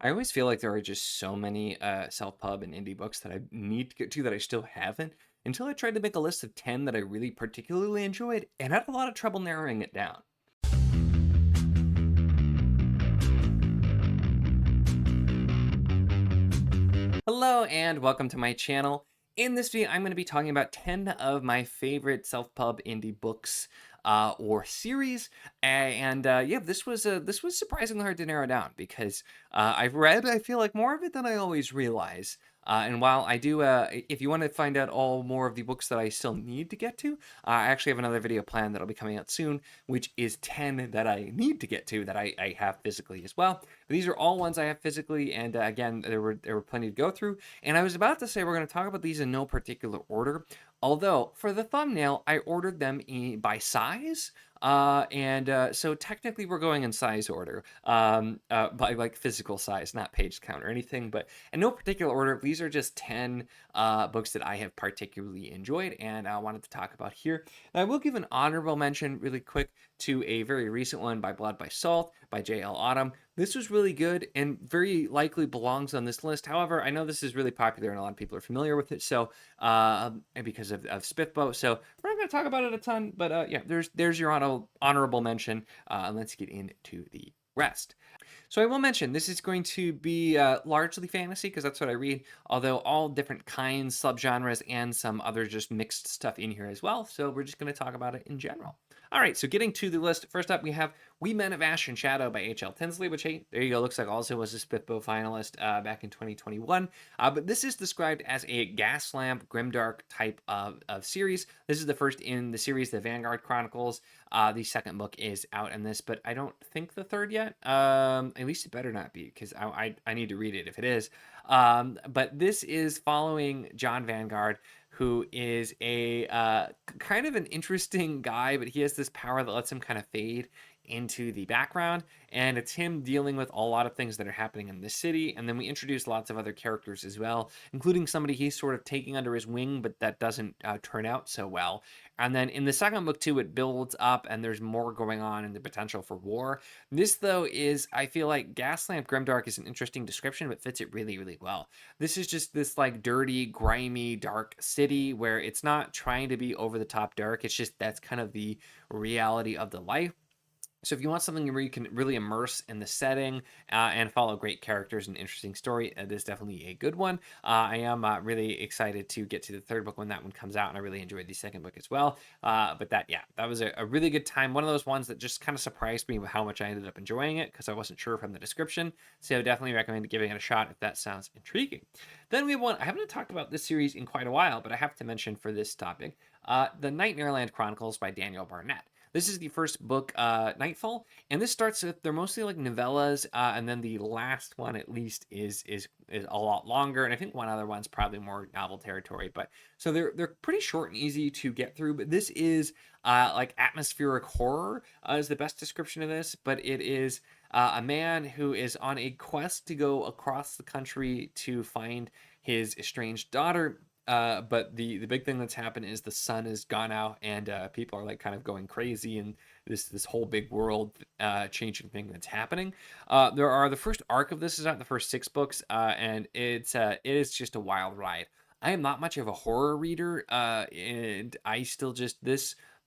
I always feel like there are just so many self-pub and indie books that I need to get to that I still haven't until I tried to make a list of 10 that I really particularly enjoyed and had a lot of trouble narrowing it down. Hello and welcome to my channel. In this video, I'm going to be talking about 10 of my favorite self-pub indie books or series. Yeah, this was surprisingly hard to narrow down because I've read, I feel like, more of it than I always realize. And while I do, if you want to find out all more of the books that I still need to get to, I actually have another video planned that'll be coming out soon, which is 10 that I need to get to that I have physically as well. But these are all ones I have physically, and again, there were plenty to go through. And I was about to say we're going to talk about these in no particular order, although for the thumbnail, I ordered them by size. So technically we're going in size order, by like physical size, not page count or anything, but in no particular order. These are just 10 books that I have particularly enjoyed and I wanted to talk about here. And I will give an honorable mention really quick to a very recent one by Blood by Salt by J.L. Autumn. This was really good and very likely belongs on this list. However, I know this is really popular and a lot of people are familiar with it. So, and because of Spiffbo, so we're not going to talk about it a ton. But yeah, there's your honorable mention. Let's get into the rest. So I will mention this is going to be largely fantasy because that's what I read, although all different kinds, subgenres, and some other just mixed stuff in here as well. So we're just going to talk about it in general. All right, so getting to the list, first up we have We Men of Ash and Shadow by H.L. Tinsley, which, hey, there you go, looks like also was a Spiffbo finalist back in 2021. But this is described as a gas lamp, grimdark type of series. This is the first in the series, The Vanguard Chronicles. The second book is out in this, but I don't think the third yet. At least it better not be, because I need to read it if it is. But this is following John Vanguard, who is a kind of an interesting guy, but he has this power that lets him kind of fade into the background, and it's him dealing with a lot of things that are happening in this city. And then we introduce lots of other characters as well, including somebody he's sort of taking under his wing, but that doesn't turn out so well. And then in the second book too, it builds up and there's more going on and the potential for war. This though is, I feel like, Gaslamp Grimdark is an interesting description, but fits it really, really well. This is just this like dirty, grimy, dark city where it's not trying to be over the top dark. It's just that's kind of the reality of the life. So if you want something where you can really immerse in the setting and follow great characters and interesting story, it is definitely a good one. I am really excited to get to the third book when that one comes out, and I really enjoyed the second book as well. But that was a really good time. One of those ones that just kind of surprised me with how much I ended up enjoying it because I wasn't sure from the description. So definitely recommend giving it a shot if that sounds intriguing. Then we have one, I haven't talked about this series in quite a while, but I have to mention for this topic, The Nightmareland Chronicles by Daniel Barnett. This is the first book, Nightfall, and this starts with, they're mostly like novellas, and then the last one at least is a lot longer, and I think one other one's probably more novel territory. But so they're pretty short and easy to get through. But this is like atmospheric horror is the best description of this. But it is a man who is on a quest to go across the country to find his estranged daughter. But the big thing that's happened is the sun has gone out and people are like kind of going crazy, and this whole big world changing thing that's happening. The first arc of this is out, the first 6 books, and it is just a wild ride. I am not much of a horror reader, and I still just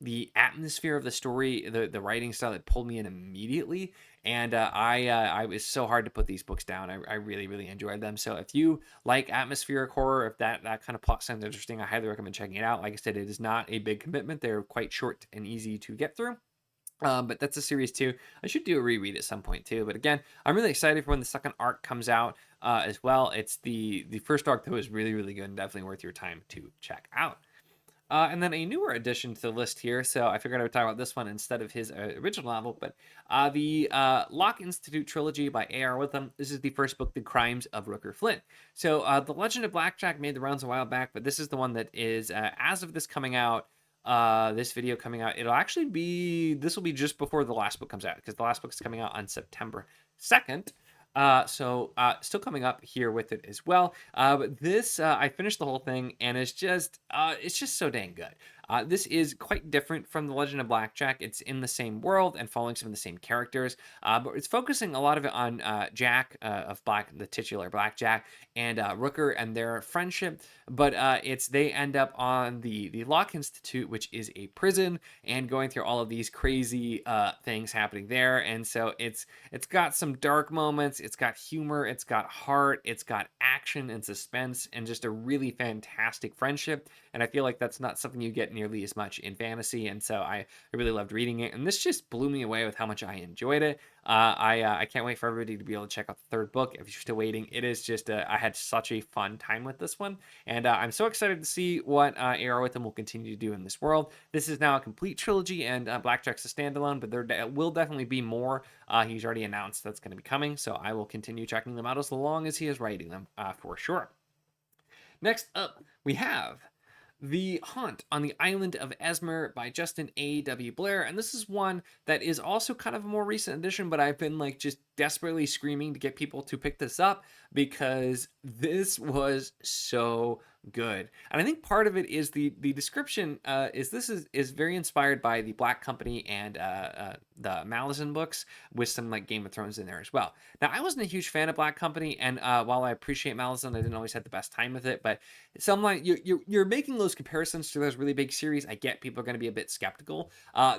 the atmosphere of the story, the writing style that pulled me in immediately, and I was so hard to put these books down. I really, really enjoyed them. So if you like atmospheric horror, if that kind of plot sounds interesting, I highly recommend checking it out. Like I said, it is not a big commitment. They're quite short and easy to get through. But that's a series too. I should do a reread at some point too. But again, I'm really excited for when the second arc comes out as well. It's the first arc that was really, really good and definitely worth your time to check out. And then a newer addition to the list here, so I figured I would talk about this one instead of his original novel, but the Locke Institute trilogy by A.R. Witham. This is the first book, The Crimes of Rooker Flint. So The Legend of Blackjack made the rounds a while back, but this is the one that is, as of this coming out, this video coming out, this will be just before the last book comes out, because the last book is coming out on September 2nd. Still coming up here with it as well. But this, I finished the whole thing, and it's just so dang good. This is quite different from The Legend of Blackjack. It's in the same world and following some of the same characters, but it's focusing a lot of it on Jack of Black, the titular Blackjack, and Rooker and their friendship. But it's they end up on the Locke Institute, which is a prison, and going through all of these crazy things happening there. And so it's got some dark moments, it's got humor, it's got heart, it's got action and suspense, and just a really fantastic friendship. And I feel like that's not something you get nearly as much in fantasy. And so I really loved reading it, and this just blew me away with how much I enjoyed it. I can't wait for everybody to be able to check out the third book. If you're still waiting, it is just I had such a fun time with this one, and I'm so excited to see what AR Witham will continue to do in this world. This is now a complete trilogy, and Blackjack's a standalone, but there will definitely be more. He's already announced that's going to be coming, so I will continue checking them out as long as he is writing them for sure. Next up, we have The Haunt on the Island of Esmer by Justin A.W. Blair. And this is one that is also kind of a more recent edition, but I've been like just desperately screaming to get people to pick this up because this was so good. And I think part of it is the description is very inspired by the Black Company and the Malazan books, with some like Game of Thrones in there as well. Now, I wasn't a huge fan of Black Company, and while I appreciate Malazan, I didn't always have the best time with it. But some like you're making those comparisons to those really big series. I get people are going to be a bit skeptical.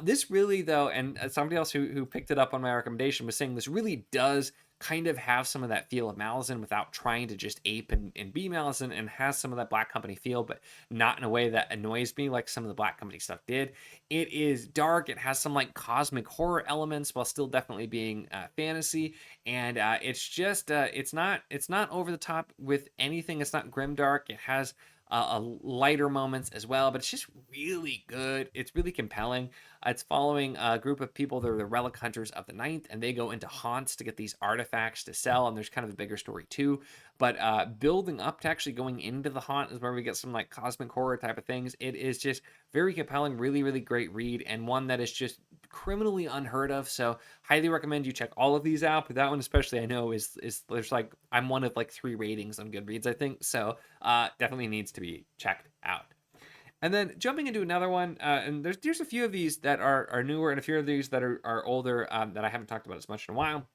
This really though, and somebody else who picked it up on my recommendation was saying this really does kind of have some of that feel of Malazan without trying to just ape and be Malazan, and has some of that Black Company feel, but not in a way that annoys me like some of the Black Company stuff did. It is dark. It has some like cosmic horror elements while still definitely being fantasy, and it's just it's not over the top with anything. It's not grimdark. It has lighter moments as well, but it's just really good. It's really compelling. It's following a group of people. They're the relic hunters of the ninth, and they go into haunts to get these artifacts to sell. And there's kind of a bigger story too. But building up to actually going into the haunt is where we get some like cosmic horror type of things. It is just very compelling, really, really great read, and one that is just criminally unheard of. So highly recommend you check all of these out. But that one especially, I know is there's like I'm one of like 3 ratings on Goodreads, I think. So definitely needs to be checked out. And then jumping into another one, and there's a few of these that are newer, and a few of these that are older that I haven't talked about as much in a while.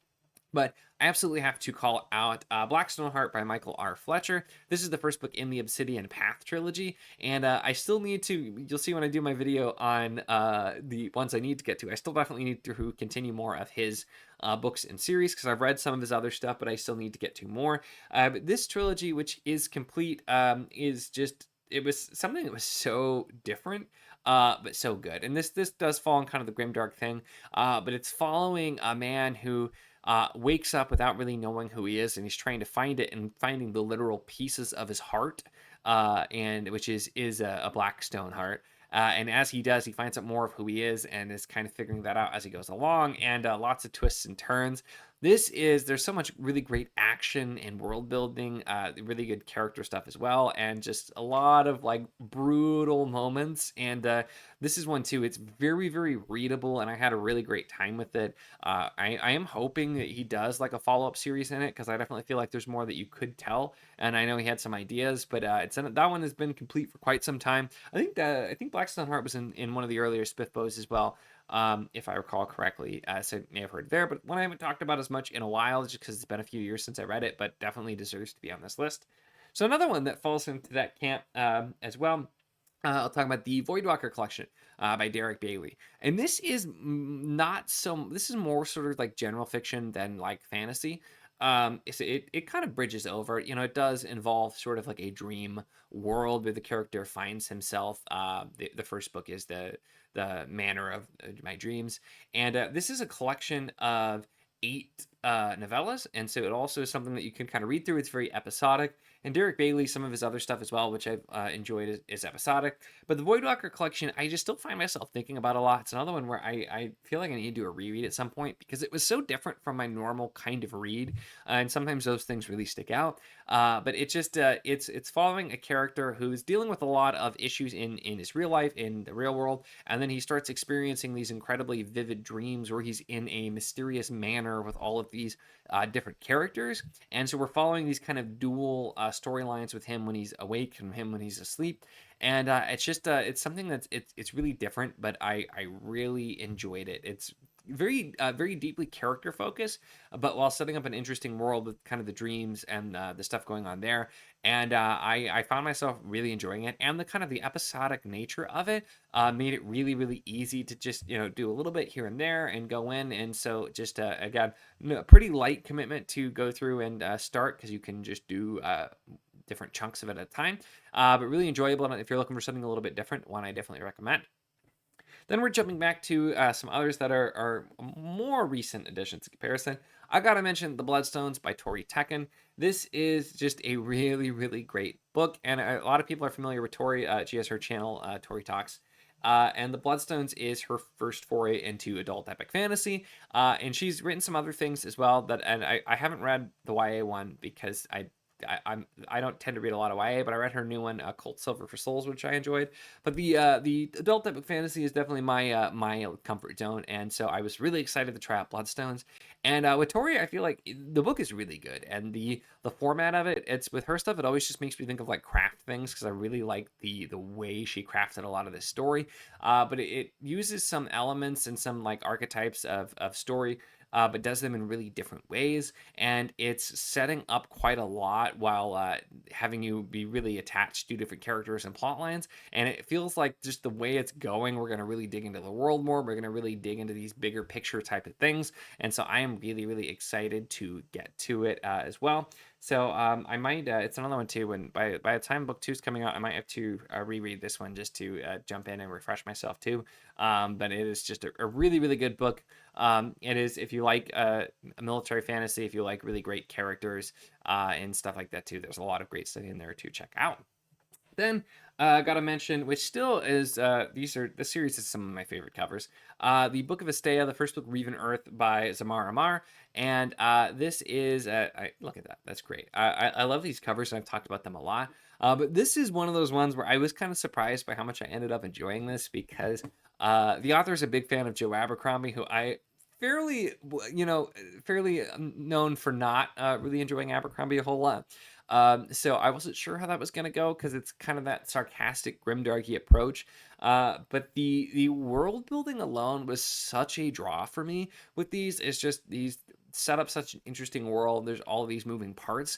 But I absolutely have to call out Blackstone Heart by Michael R. Fletcher. This is the first book in the Obsidian Path trilogy, and I still need to, you'll see when I do my video on the ones I need to get to, I still definitely need to continue more of his books and series, because I've read some of his other stuff, but I still need to get to more. But this trilogy, which is complete, is just, it was something that was so different, but so good. And this does fall in kind of the grimdark thing, but it's following a man who wakes up without really knowing who he is, and he's trying to find it, and finding the literal pieces of his heart, and which is a black stone heart. And as he does, he finds out more of who he is, and is kind of figuring that out as he goes along, and lots of twists and turns. There's so much really great action and world building, really good character stuff as well, and just a lot of like brutal moments. And this is one too. It's very, very readable, and I had a really great time with it. I am hoping that he does like a follow-up series in it, because I definitely feel like there's more that you could tell, and I know he had some ideas, but that one has been complete for quite some time. I think Blackstone Heart was in one of the earlier Spiffbos as well, if I recall correctly. So I may have heard there, but one I haven't talked about as much in a while, just because it's been a few years since I read it, but definitely deserves to be on this list. So another one that falls into that camp as well, I'll talk about the Voidwalker collection by Derek Bailey. And this is this is more sort of like general fiction than like fantasy. It kind of bridges over, it does involve sort of like a dream world where the character finds himself. The first book is the manor of my dreams, and this is a collection of 8 novellas, and so it also is something that you can kind of read through. It's very episodic, and Derek Bailey, some of his other stuff as well, which I've enjoyed, is episodic. But the Voidwalker collection, I just still find myself thinking about a lot. It's another one where I feel like I need to do a reread at some point, because it was so different from my normal kind of read, and sometimes those things really stick out. But it just it's following a character who's dealing with a lot of issues in his real life, in the real world, and then he starts experiencing these incredibly vivid dreams where he's in a mysterious manor with all of of these different characters, and so we're following these kind of dual storylines with him when he's awake and him when he's asleep. And it's just it's something that's it's really different, but I really enjoyed it. It's very deeply character focused, but while setting up an interesting world with kind of the dreams and the stuff going on there. And I found myself really enjoying it, and the kind of the episodic nature of it made it really easy to just do a little bit here and there and go in. And so just again, a pretty light commitment to go through and start, because you can just do different chunks of it at a time, but really enjoyable. And if you're looking for something a little bit different, one I definitely recommend. Then we're jumping back to some others that are more recent additions in comparison. I gotta mention The Bloodstones by Tori Tekken. This is just a really great book, and a lot of people are familiar with Tori. She has her channel, Tori Talks. And The Bloodstones is her first foray into adult epic fantasy. And she's written some other things as well and I haven't read the YA one because I don't tend to read a lot of YA, but I read her new one, Cold Silver for Souls, which I enjoyed. But the adult epic fantasy is definitely my comfort zone, and so I was really excited to try out Bloodstones. And with Tori, I feel like the book is really good, and the format of it, it's with her stuff, it always just makes me think of like craft things, because I really like the way she crafted a lot of this story. But it uses some elements and some like archetypes of story, but does them in really different ways. And it's setting up quite a lot while having you be really attached to different characters and plot lines. And it feels like just the way it's going, we're going to really dig into the world more. We're going to really dig into these bigger picture type of things. And so I am really excited to get to it as well. So I might, it's another one too, when by the time book 2 is coming out, I might have to reread this one just to jump in and refresh myself too. But it is just a really good book. It is, if you like a military fantasy, if you like really great characters and stuff like that too, there's a lot of great stuff in there to check out. Then gotta mention, which still is the series is some of my favorite covers. The Book of Astea, the first book, Reven Earth by Zamar Amar, and this is look at that, that's great. I love these covers, and I've talked about them a lot. But this is one of those ones where I was kind of surprised by how much I ended up enjoying this, because the author is a big fan of Joe Abercrombie, who I fairly known for not really enjoying Abercrombie a whole lot. So I wasn't sure how that was going to go, because it's kind of that sarcastic, grimdarky approach. But the world building alone was such a draw for me with these. It's just these set up such an interesting world. There's all these moving parts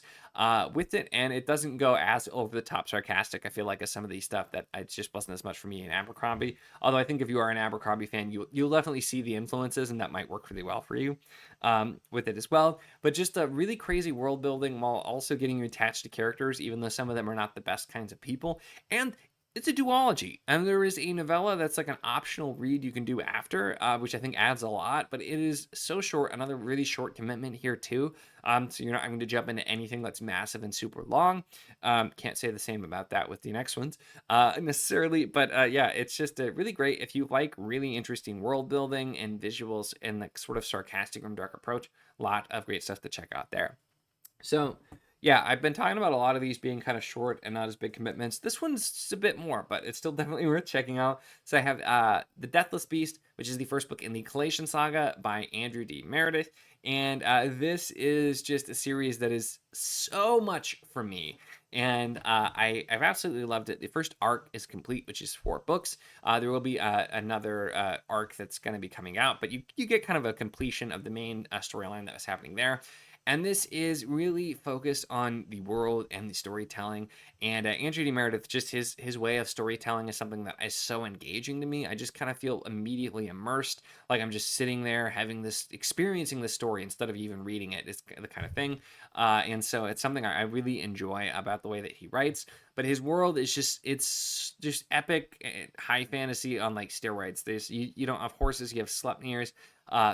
with it, and it doesn't go as over the top sarcastic, I feel like, as some of these stuff that it just wasn't as much for me in Abercrombie. Although I think if you are an Abercrombie fan, you'll definitely see the influences, and that might work really well for you with it as well. But just a really crazy world building while also getting you attached to characters, even though some of them are not the best kinds of people. And it's a duology, and there is a novella that's like an optional read you can do after, which I think adds a lot, but it is so short. Another really short commitment here too. So you're not having to jump into anything that's massive and super long. Can't say the same about that with the next ones necessarily, but yeah, it's just really great if you like really interesting world building and visuals and like sort of sarcastic and dark approach. A lot of great stuff to check out there. So yeah, I've been talking about a lot of these being kind of short and not as big commitments. This one's just a bit more, but it's still definitely worth checking out. So I have The Deathless Beast, which is the first book in the Collation Saga by Andrew D. Meredith. And this is just a series that is so much for me. And I've absolutely loved it. The first arc is complete, which is 4 books. There will be another arc that's going to be coming out, but you get kind of a completion of the main storyline that was happening there. And this is really focused on the world and the storytelling. And Andrew D. Meredith, just his way of storytelling is something that is so engaging to me. I just kind of feel immediately immersed, like I'm just sitting there experiencing this story instead of even reading it. It's the kind of thing. And so it's something I really enjoy about the way that he writes. But his world is it's just epic, high fantasy on like steroids. You don't have horses, you have Sleipnirs.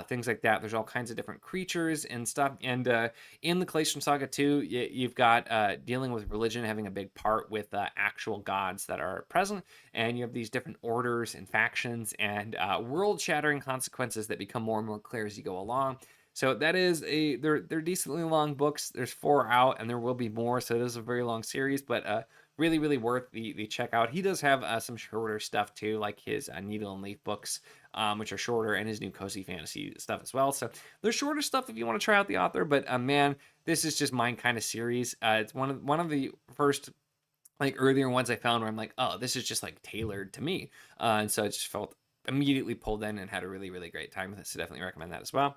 Things like that. There's all kinds of different creatures and stuff. And in the Collation Saga too, you've got dealing with religion having a big part with actual gods that are present. And you have these different orders and factions and world-shattering consequences that become more and more clear as you go along. So that is they're decently long books. There's 4 out, and there will be more. So it is a very long series, but really worth the check out. He does have some shorter stuff too, like his Needle and Leaf books, which are shorter, and his new cozy fantasy stuff as well. So there's shorter stuff if you want to try out the author. But man, this is just mine kind of series. It's one of the first like earlier ones I found where I'm like, oh, this is just like tailored to me, and so I just felt immediately pulled in and had a really great time with it. So definitely recommend that as well.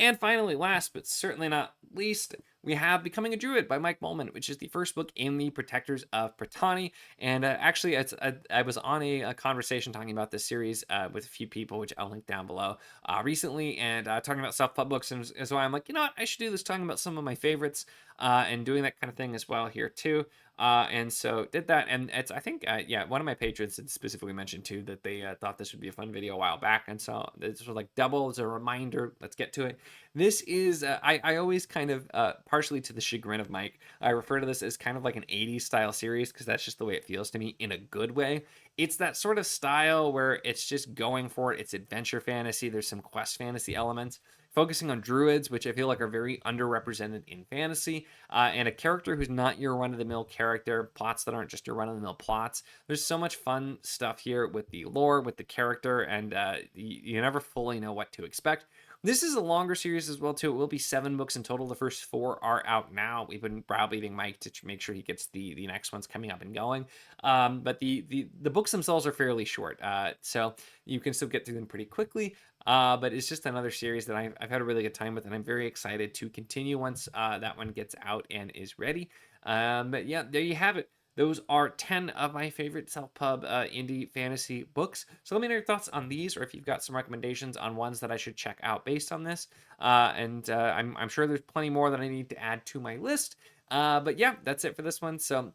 And finally, last but certainly not least, we have Becoming a Druid by Mike Molman, which is the first book in the Protectors of Pratani. And actually, I was on a conversation talking about this series with a few people, which I'll link down below, recently, and talking about self-pub books. And so I'm like, you know what, I should do this, talking about some of my favorites, and doing that kind of thing as well here too. And so did that, and it's I think yeah, one of my patrons had specifically mentioned too that they thought this would be a fun video a while back, and so this was like double as a reminder. Let's get to it. This is I always kind of partially to the chagrin of Mike, I refer to this as kind of like an 80s style series because that's just the way it feels to me in a good way. It's that sort of style where it's just going for it. It's adventure fantasy. There's some quest fantasy elements, focusing on druids, which I feel like are very underrepresented in fantasy, and a character who's not your run-of-the-mill character, plots that aren't just your run-of-the-mill plots. There's so much fun stuff here with the lore, with the character, and you never fully know what to expect. This is a longer series as well too. It will be 7 books in total. The first 4 are out now. We've been browbeating Mike to make sure he gets the next ones coming up and going. But the books themselves are fairly short, so you can still get through them pretty quickly. But it's just another series that I've had a really good time with, and I'm very excited to continue once that one gets out and is ready. But yeah, there you have it. Those are 10 of my favorite self-pub indie fantasy books. So let me know your thoughts on these, or if you've got some recommendations on ones that I should check out based on this. And I'm sure there's plenty more that I need to add to my list. But yeah, that's it for this one. So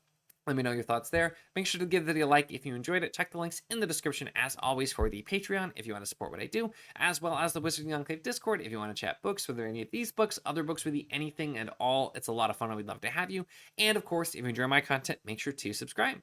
let me know your thoughts there. Make sure to give the video a like if you enjoyed it. Check the links in the description, as always, for the Patreon if you want to support what I do, as well as the Wizarding Enclave Discord if you want to chat books, whether any of these books, other books, really anything at all. It's a lot of fun, and we'd love to have you. And of course, if you enjoy my content, make sure to subscribe.